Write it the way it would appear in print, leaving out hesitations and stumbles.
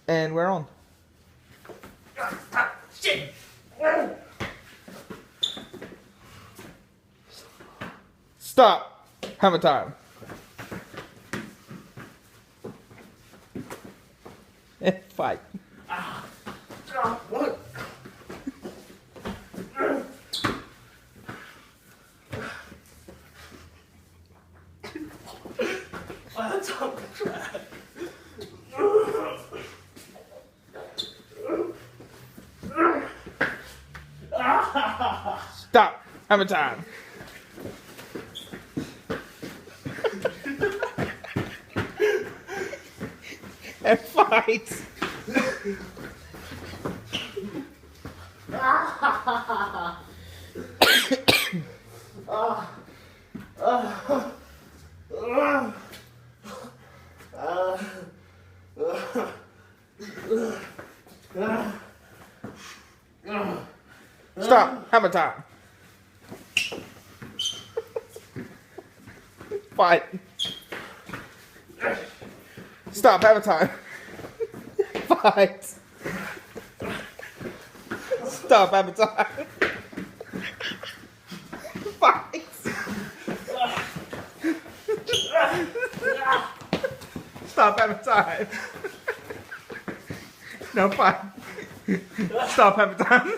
And we're on. Shit! Stop. Hammer time. Fight. What? That's on the track. Stop. Hammer time. And fight. Stop. Hammer time. Fight. Stop. Hammer time. Fight. Stop. Hammer time. Fight. Stop. Hammer time. No fight. Stop. Hammer time.